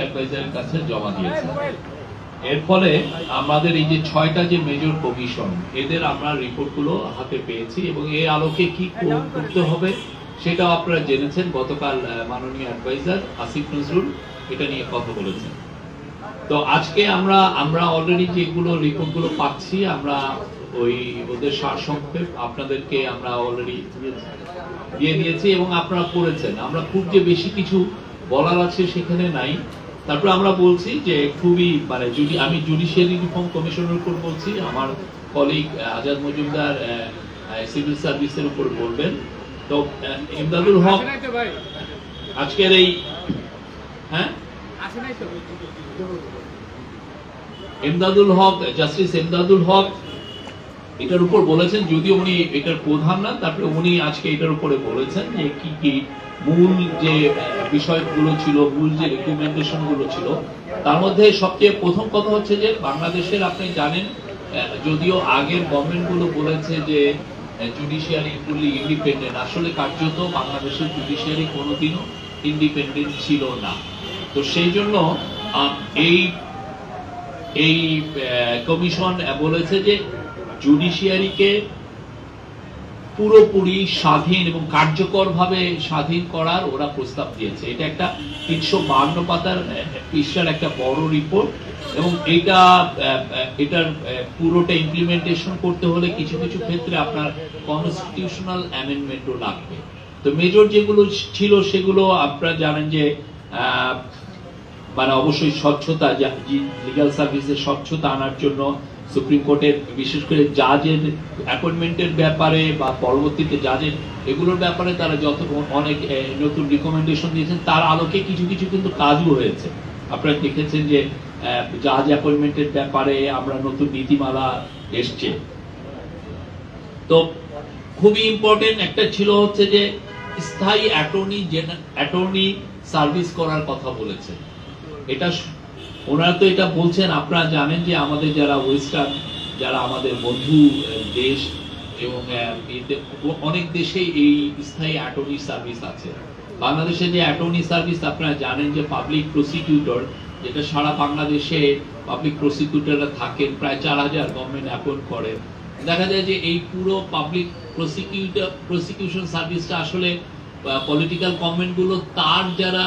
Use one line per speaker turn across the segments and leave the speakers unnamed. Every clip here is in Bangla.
অ্যাডভাইজারের কাছে জমা দিয়েছে। এর ফলে আমাদের এই যে 6টা যে মেজর কমিশন, এদের আমরা রিপোর্টগুলো হাতে পেয়েছি এবং এই আলোকে কি করতে হবে সেটাও আপনারা জেনেছেন। গতকাল মাননীয় অ্যাডভাইজার আসিফ নজরুল এটা নিয়ে কথা বলেছেন। তো আজকে আমরা অলরেডি যেগুলো রিপোর্টগুলো পাচ্ছি, আমরা ওই ওদের সারসংক্ষেপ আপনাদেরকে আমরা অলরেডি দিয়ে দিয়েছি এবং আপনারা পড়েছেন। আমরা খুব যে বেশি কিছু বলার আছে সেখানে নাই। তারপর আমরা বলছি যে খুবই মানে আমি জুডিশিয়ারি রিফর্ম কমিশনের উপর বলছি, আমার কলিগ আজাদ মজুমদার সিভিল সার্ভিসের উপর বলবেন। তো ইমদাদুল হক আজকের এই ইমদাদুল হক, জাস্টিস ইমদাদুল হক এটার উপর বলেছেন, যদিও উনি এটার প্রধান না, তারপরে উনি আজকে এটার উপরে বলেছেন যে কি কি মূল যে বিষয়গুলো ছিল, মূল যে রিকমেন্ডেশন গুলো ছিল। তার মধ্যে সবচেয়ে প্রথম কথা হচ্ছে যে বাংলাদেশের, আপনি জানেন যদিও আগের গভর্নমেন্ট গুলো বলেছে যে জুডিশিয়ারি ফুলি ইন্ডিপেন্ডেন্ট, আসলে কার্যত বাংলাদেশের জুডিশিয়ারি কোনোদিনও ইন্ডিপেন্ডেন্ট ছিল না। তো সেই জন্য এই কমিশন বলেছে যে জুডিশিয়ারিকে পুরোপুরি স্বাধীন এবং কার্যকরভাবে স্বাধীন করার ওরা প্রস্তাব দিয়েছে। এটা একটা 352 পাতার পৃষ্ঠার একটা বড় রিপোর্ট এবং এটার পুরোটা ইমপ্লিমেন্টেশন করতে হলে কিছু কিছু ক্ষেত্রে আপনার কনস্টিটিউশনাল অ্যামেন্ডমেন্টও লাগবে। তো মেজর যেগুলো ছিল সেগুলো আপনারা জানেন যে মানে অবশ্যই স্বচ্ছতা, লিগ্যাল সার্ভিসের স্বচ্ছতা আনার জন্য সুপ্রিম কোর্টের বিশেষ করে জাজের অ্যাপয়েন্টমেন্টের ব্যাপারে বা পরবর্তীতে জাজের এগুলোর ব্যাপারে তারা অনেক নতুন রিকমেন্ডেশন দিয়েছেন। তার আলোকে কিছু কিছু কিন্তু কাজও হয়েছে। আপনারা দেখেছেন যে জাজ অ্যাপয়েন্টমেন্টের ব্যাপারে আমরা নতুন নীতিমালা এসছে। তো খুবই ইম্পর্টেন্ট একটা ছিল হচ্ছে যে স্থায়ী অ্যাটর্নি সার্ভিস করার কথা বলেছেন। এটা ওনারা তো এটা বলছেন, আপনারা জানেন যে আমাদের যারা ওয়েস্টার্ন, যারা আমাদের বন্ধু দেশ এবং অনেক দেশে এই স্থায়ী অ্যাটর্নি সার্ভিস আছে। বাংলাদেশে যে অ্যাটর্নি সার্ভিস আপনারা জানেন যে পাবলিক প্রসিকিউটর, যেটা সারা বাংলাদেশে পাবলিক প্রসিকিউটররা থাকেন, প্রায় 4000 গভর্নমেন্ট অ্যাপয়েন্ট করেন। দেখা যায় যে এই পুরো পাবলিক প্রসিকিউশন সার্ভিসটা আসলে পলিটিক্যাল গভর্নমেন্ট গুলো তার যারা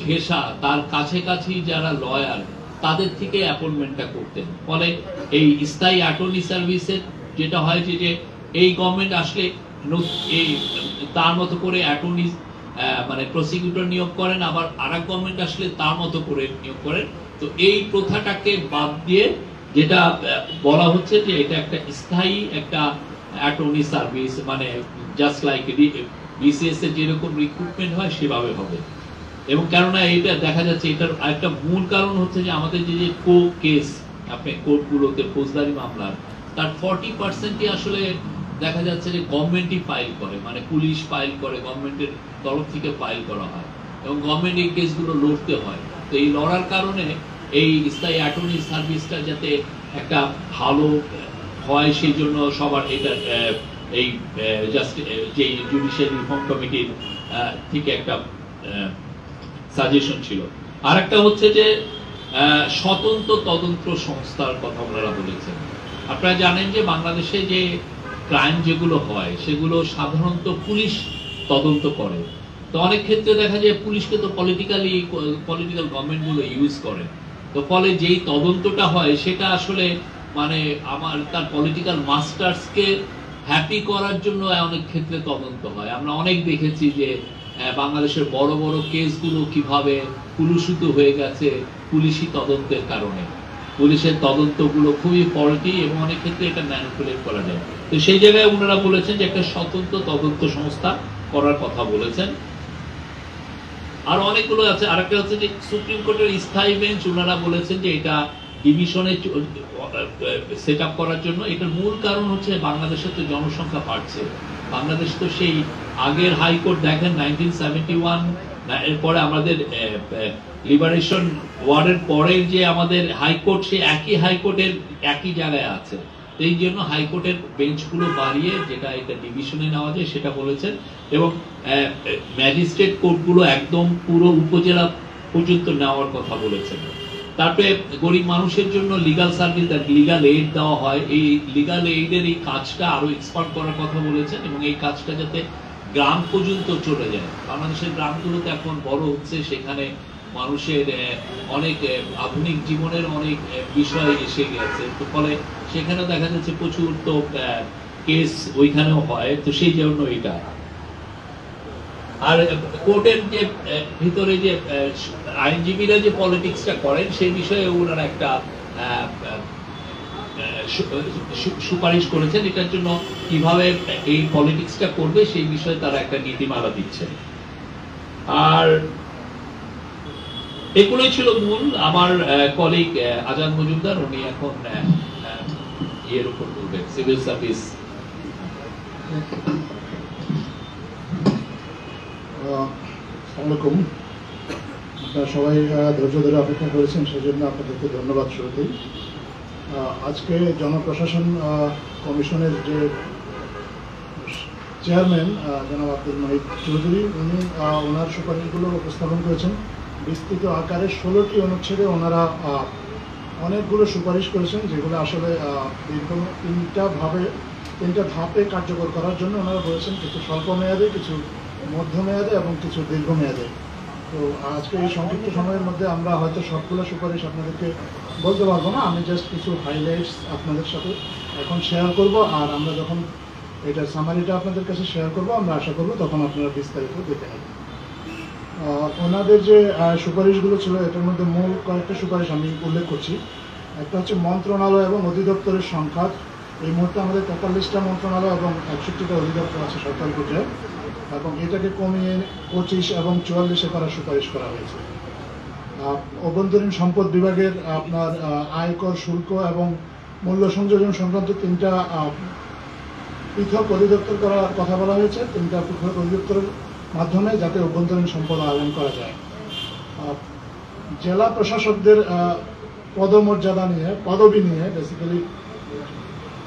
ঘেঁষা, তার কাছাকাছি যারা লয়ার, তাদের থেকে অ্যাপয়েন্টমেন্টটা করতেন। ফলে এই স্থায়ী অ্যাটর্নি সার্ভিসের যেটা হয় যে এই গভর্নমেন্ট আসলে এই তার মতো করে অ্যাটর্নি মানে প্রসিকিউটর নিয়োগ করেন, আবার আরেক গভর্নমেন্ট আসলে তার মতো করে নিয়োগ করেন। তো এই প্রথাটাকে বাদ দিয়ে যেটা বলা হচ্ছে যে এটা একটা স্থায়ী একটা অ্যাটর্নি সার্ভিস, মানে জাস্ট লাইক বিসিএস এর যেরকম রিক্রুটমেন্ট হয় সেভাবে হবে। এবং কেননা এটা দেখা যাচ্ছে এটার একটা মূল কারণ হচ্ছে যে আমাদের যে কো কেস আপনি কোর্টগুলোতে ফৌজদারি মামলার, তার 40% আসলে দেখা যাচ্ছে যে গভর্নমেন্টই ফাইল করে, মানে পুলিশ ফাইল করে, গভর্নমেন্টের তরফ থেকে ফাইল করা হয় এবং গভর্নমেন্ট এই কেসগুলো লড়তে হয়। তো এই লড়ার কারণে এই স্থায়ী অ্যাটর্নি সার্ভিসটা যাতে একটা ভালো হয় সেই জন্য সবার এটা এই জাস্ট যে জুডিশিয়াল রিফর্ম কমিটির থেকে একটা সাজেশন ছিল। আর একটা হচ্ছে যে স্বতন্ত্র তদন্ত সংস্থার কথা ওনারা বলেছেন। আপনারা জানেন যে বাংলাদেশে যে ক্রাইম যেগুলো হয় সেগুলো সাধারণত পুলিশ তদন্ত করে। তো অনেক ক্ষেত্রে দেখা যায় পুলিশকে তো পলিটিক্যাল গভর্নমেন্ট গুলো ইউজ করে। তো ফলে যেই তদন্তটা হয় সেটা আসলে মানে তার পলিটিক্যাল মাস্টার্সকে হ্যাপি করার জন্য অনেক ক্ষেত্রে তদন্ত হয়। আমরা অনেক দেখেছি যে বাংলাদেশের বড় বড় কেসগুলো কিভাবে কুলুষিত হয়ে গেছে পুলিশি তদন্তের কারণে। পুলিশের তদন্তগুলো খুবই ফল্টি এবং অনেক ক্ষেত্রে এটা ম্যানিপুলেট করা যায়। তো সেই জায়গায় ওনারা বলেছেন যে একটা স্বতন্ত্র তদন্ত সংস্থা করার কথা বলেছেন। আর অনেকগুলো আছে। আরেকটা হচ্ছে যে সুপ্রিম কোর্টের স্থায়ী বেঞ্চ, ওনারা বলেছেন যে এটা ডিভিশনে সেট আপ করার জন্য। এটার মূল কারণ হচ্ছে বাংলাদেশের তো জনসংখ্যা বাড়ছে। বাংলাদেশ তো সেই আগের হাইকোর্ট দেখেন 1971 এরপরে আমাদের লিবারেশন ওয়ারের পরের যে আমাদের হাইকোর্ট, সে একই হাইকোর্টের একই জায়গায় আছে। এই জন্য হাইকোর্টের বেঞ্চগুলো বাড়িয়ে যেটা এটা ডিভিশনে নেওয়া যায় সেটা বলেছেন। এবং ম্যাজিস্ট্রেট কোর্টগুলো একদম পুরো উপজেলা পর্যন্ত নেওয়ার কথা বলেছেন। তারপরে গরিব মানুষের জন্য লিগাল সার্ভিস, লিগাল এইড দেওয়া হয়, এই লিগাল এইডের এই কাজটা আরো এক্সপান্ড করার কথা বলেছেন এবং এই কাজটা যাতে গ্রাম পর্যন্ত চলে যায়। বাংলাদেশের গ্রামগুলোতে এখন বড় হচ্ছে, সেখানে মানুষের অনেক আধুনিক জীবনের অনেক বিষয় এসে গেছে, তো ফলে সেখানে দেখা যাচ্ছে প্রচুর তো কেস ওইখানেও হয়, তো সেই জন্য এটা। আর কোর্টের যে ভিতরে যে আইনজীবীরা যে পলিটিক্সটা করেন সেই বিষয়ে ওনারা একটা সুপারিশ করেছেন, এটার জন্য কিভাবে এই পলিটিক্সটা করবে সেই বিষয়ে তারা একটা নীতিমালা দিচ্ছেন। আর এগুলোই ছিল মূল। আমার কলিগ আজাদ মজুমদার উনি এখন ইয়ের উপর বলবেন, সিভিল সার্ভিস।
আসসালামু আলাইকুম। আপনারা সবাই ধৈর্য ধরে অপেক্ষা করেছেন, সেজন্য আপনাদেরকে ধন্যবাদ। শুরুতেই আজকে জনপ্রশাসন কমিশনের যে চেয়ারম্যান জনাব আব্দুল মাহিদ চৌধুরী, উনি ওনার সুপারিশগুলো উপস্থাপন করেছেন বিস্তৃত আকারে। 16টি অনুচ্ছেদে ওনারা অনেকগুলো সুপারিশ করেছেন, যেগুলো আসলে দীর্ঘ তিনটা ধাপে কার্যকর করার জন্য ওনারা বলেছেন, কিছু স্বল্প মেয়াদে, কিছু মধ্যমেয়াদে এবং কিছু দীর্ঘমেয়াদে। তো আজকে এই সংক্ষিপ্ত সময়ের মধ্যে আমরা হয়তো সবগুলো সুপারিশ আপনাদেরকে বলতে পারবো না, আমি জাস্ট কিছু হাইলাইটস আপনাদের সাথে এখন শেয়ার করব। আর আমরা যখন এটা সামারিটা আপনাদের কাছে শেয়ার করব, আমরা আশা করব তখন আপনারা বিস্তারিত দেখে নেবেন। ওনাদের যে সুপারিশগুলো ছিল, এটার মধ্যে মূল কয়েকটা সুপারিশ আমি উল্লেখ করছি। একটা হচ্ছে মন্ত্রণালয় এবং অধিদপ্তরের সংখ্যা। এই মুহূর্তে আমাদের 43টা মন্ত্রণালয় এবং 61টা অধিদপ্তর আছে সরকার পর্যায়ে, এবং এটাকে কমিয়ে 25 এবং 44-এ করার সুপারিশ করা হয়েছে। অভ্যন্তরীণ সম্পদ বিভাগের আপনার আয়কর, শুল্ক এবং মূল্য সংযোজন সংক্রান্ত 3টা পৃথক অধিদপ্তর করার কথা বলা হয়েছে। 3টা পৃথক অধিদপ্তরের মাধ্যমে যাতে অভ্যন্তরীণ সম্পদ আহরণ করা যায়। জেলা প্রশাসকদের পদমর্যাদা নিয়ে, পদবি নিয়ে বেসিক্যালি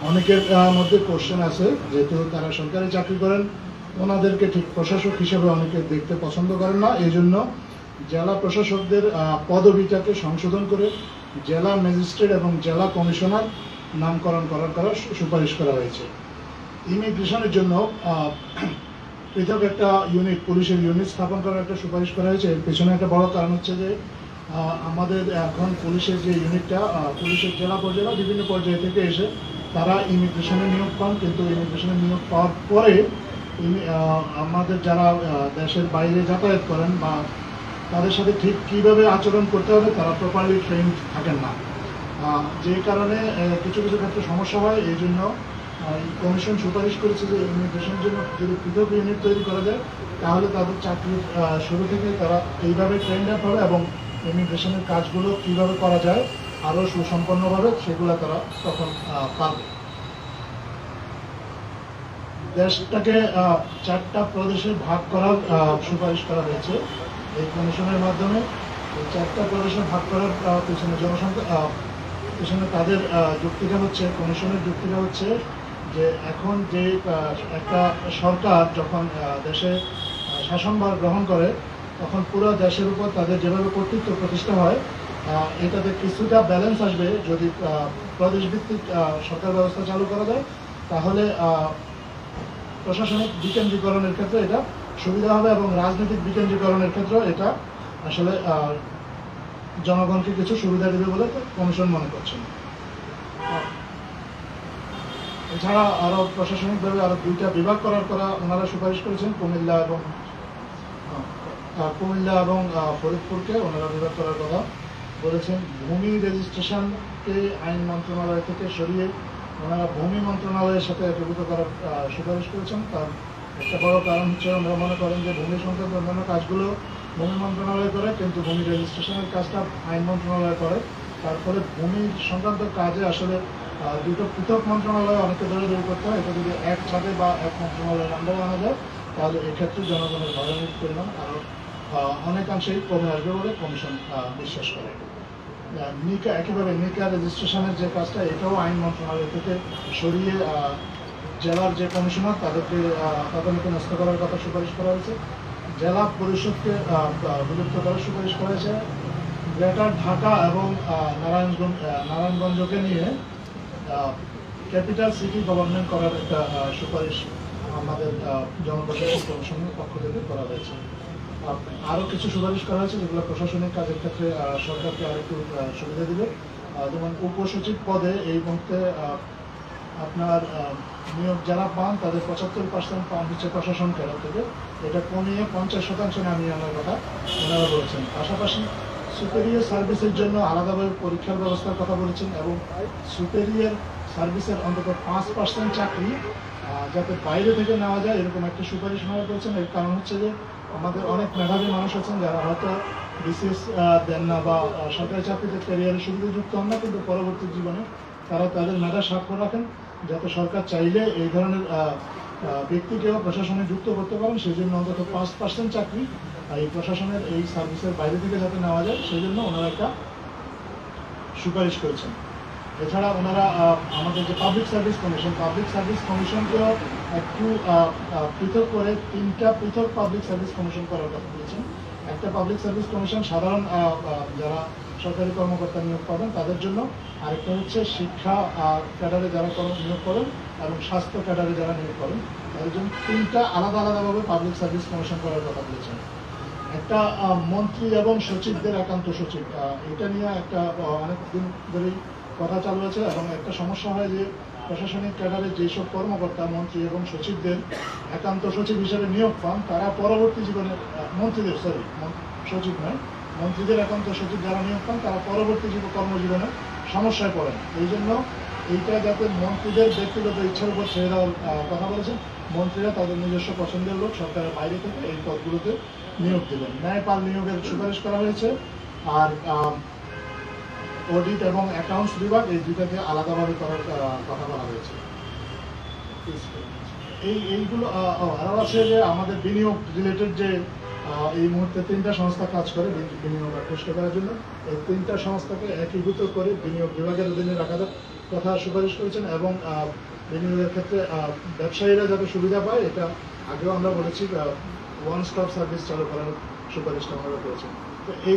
অনেকের মধ্যে কোশ্চেন আছে, যেহেতু তারা সরকারি চাকরি করেন, ওনাদেরকে ঠিক প্রশাসক হিসেবে অনেকে দেখতে পছন্দ করেন না। এই জন্য জেলা প্রশাসকদের পদবিটাকে সংশোধন করে জেলা ম্যাজিস্ট্রেট এবং জেলা কমিশনার নামকরণ করার সুপারিশ করা হয়েছে। ইমিগ্রেশনের জন্য পৃথক একটা ইউনিট, পুলিশের ইউনিট স্থাপন করার একটা সুপারিশ করা হয়েছে। এর পেছনে একটা বড় কারণ হচ্ছে যে আমাদের এখন পুলিশের যে ইউনিটটা, পুলিশের জেলা পর্যায়ে বিভিন্ন পর্যায়ে থেকে এসে তারা ইমিগ্রেশনে নিয়োগ পান, কিন্তু ইমিগ্রেশনে নিয়োগ পাওয়ার পরে আমাদের যারা দেশের বাইরে যাতায়াত করেন বা তাদের সাথে ঠিক কীভাবে আচরণ করতে হবে তারা প্রপারলি ট্রেন্ড থাকেন না, যে কারণে কিছু কিছু ক্ষেত্রে সমস্যা হয়। এই জন্য কমিশন সুপারিশ করেছে যে ইমিগ্রেশনের জন্য যদি পৃথক ইউনিট তৈরি করা যায়, তাহলে তাদের চাকরির শুরু থেকে তারা এইভাবে ট্রেন্ড আপ হবে এবং ইমিগ্রেশনের কাজগুলো কীভাবে করা যায় আরও সুসম্পন্নভাবে সেগুলো তারা তখন পারবে। দেশটাকে 4টা প্রদেশে ভাগ করার সুপারিশ করা হয়েছে এই কমিশনের মাধ্যমে। 4টা প্রদেশে ভাগ করার পেছনে জনসংখ্যা পেছনে তাদের যুক্তিটা হচ্ছে, কমিশনের যুক্তিটা হচ্ছে যে এখন যে একটা সরকার যখন দেশে শাসনভার গ্রহণ করে, তখন পুরো দেশের উপর তাদের যেভাবে কর্তৃত্ব প্রতিষ্ঠা হয়, এটাতে কিছুটা ব্যালেন্স আসবে যদি প্রদেশভিত্তিক সরকার ব্যবস্থা চালু করা যায়। তাহলে প্রশাসনিক বিকেন্দ্রীকরণের ক্ষেত্রে এটা সুবিধা হবে এবং রাজনৈতিক বিকেন্দ্রীকরণের ক্ষেত্রে এটা আসলে জনগণকে কিছু সুবিধা দেবে বলে কমিশন মনে করছেন। এছাড়া আরও প্রশাসনিকভাবে আরও 2টা বিভাগ করার ওনারা সুপারিশ করেছেন। কুমিল্লা এবং ফরিদপুরকে ওনারা বিভাগ করার কথা বলেছেন। ভূমি রেজিস্ট্রেশনকে আইন মন্ত্রণালয় থেকে সরিয়ে ওনারা ভূমি মন্ত্রণালয়ের সাথে একীভূত করার সুপারিশ করেছেন। তার একটা বড় কারণ হচ্ছে ওনারা মনে করেন যে ভূমি সংক্রান্ত অন্যান্য কাজগুলো ভূমি মন্ত্রণালয় করে, কিন্তু ভূমি রেজিস্ট্রেশনের কাজটা আইন মন্ত্রণালয় করে। তারপরে ভূমি সংক্রান্ত কাজে আসলে 2টো পৃথক মন্ত্রণালয় অনেকে দৌড়াদৌড়ি করতে হয়। এটা যদি এক ছাদে বা এক মন্ত্রণালয়ের আন্ডারে আনা যায়, তাহলে এক্ষেত্রে জনগণের হয়রানির পরিমাণ আরও অনেকাংশেই কমে আসবে বলে কমিশন বিশ্বাস করে। নিকা, একেবারে নিকা রেজিস্ট্রেশনের যে কাজটা, এটাও আইন মন্ত্রণালয় থেকে সরিয়ে জেলার যে কমিশনার তাদেরকে তদারকি ন্যস্ত করার কথা সুপারিশ করা হয়েছে। জেলা পরিষদকে বিলুপ্ত করার সুপারিশ করেছে। গ্রেটার ঢাকা এবং নারায়ণগঞ্জকে নিয়ে ক্যাপিটাল সিটি গভর্নমেন্ট করার একটা সুপারিশ আমাদের জনপ্রশাসন কমিশনের পক্ষ থেকে করা হয়েছে। আরও কিছু সুপারিশ করা হয়েছে যেগুলো প্রশাসনিক কাজের ক্ষেত্রে সরকারকে আরেকটু সুবিধা দিবে। যেমন উপসচিব পদে এই মুহূর্তে আপনার নিয়োগ যারা পান তাদের 75% পান হচ্ছে প্রশাসন ক্যাডার থেকে, এটা কমিয়ে 50% নামিয়ে আনার কথা ওনারা বলেছেন। পাশাপাশি সুপেরিয়র সার্ভিসের জন্য আলাদাভাবে পরীক্ষার ব্যবস্থার কথা বলেছেন এবং সুপেরিয়র সার্ভিসের অন্তত 5% চাকরি যাতে বাইরে থেকে নেওয়া যায় এরকম একটা সুপারিশ ওনারা করেছেন। এর কারণ হচ্ছে যে আমাদের অনেক মেধাবী মানুষ আছেন যারা হয়তো বিসিএস দেন না বা সরকারি চাকরিতে ক্যারিয়ারে সুবিধাযুক্ত হন না, কিন্তু পরবর্তী জীবনে তারা তাদের মেধা স্বাক্ষর রাখেন যাতে সরকার চাইলে এই ধরনের ব্যক্তিকেও প্রশাসনে যুক্ত করতে পারেন। সেই জন্য অন্তত 5% চাকরি এই প্রশাসনের এই সার্ভিসের বাইরে থেকে যাতে নেওয়া যায় সেই জন্য ওনারা একটা সুপারিশ করেছেন। এছাড়া ওনারা আমাদের যে পাবলিক সার্ভিস কমিশনকেও একটু পৃথক করে 3টা পৃথক পাবলিক সার্ভিস কমিশন করার কথা বলেছেন। একটা পাবলিক সার্ভিস কমিশন সাধারণ যারা সরকারি কর্মকর্তা নিয়োগ পাবেন তাদের জন্য, আরেকটা হচ্ছে শিক্ষা ক্যাডারে যারা নিয়োগ করেন এবং স্বাস্থ্য ক্যাডারে যারা নিয়োগ করেন তাদের জন্য 3টা আলাদাভাবে পাবলিক সার্ভিস কমিশন করার কথা বলেছেন। একটা মন্ত্রী এবং সচিবদের একান্ত সচিব, এটা নিয়ে একটা অনেকদিন ধরেই কথা চালু আছে এবং একটা সমস্যা হয় যে প্রশাসনিক ক্যাডারে যেসব কর্মকর্তা মন্ত্রী এবং সচিবদের একান্ত সচিব হিসেবে নিয়োগ পান তারা পরবর্তী জীবনে মন্ত্রীদের একান্ত সচিব যারা নিয়োগ পান তারা পরবর্তী কর্মজীবনে সমস্যায় পড়েন। এই জন্য এইটা যাতে মন্ত্রীদের ব্যক্তিগত ইচ্ছার উপর ছেড়ে দেওয়ার কথা বলেছেন। মন্ত্রীরা তাদের নিজস্ব পছন্দের লোক সরকারের বাইরে থেকে এই পদগুলোতে নিয়োগ দেবেন। ন্যায়পাল নিয়োগের সুপারিশ করা হয়েছে। আর অডিট এবং অ্যাকাউন্টস বিভাগ এই দুইটাকে আলাদাভাবে করার কথা বলা হয়েছে। এইগুলো আরও আছে যে আমাদের বিনিয়োগ রিলেটেড যে এই মুহূর্তে 3টা সংস্থা কাজ করে বিনিয়োগ আকৃষ্ট করার জন্য, এই 3টা সংস্থাকে একীভূত করে বিনিয়োগ বিভাগের অধীনে রাখার কথা সুপারিশ করেছেন এবং বিনিয়োগের ক্ষেত্রে ব্যবসায়ীরা যাতে সুবিধা পায় এটা আগেও আমরা বলেছি, ওয়ান স্টপ সার্ভিস চালু করার সুপারিশটা আমরা করেছি। তো এই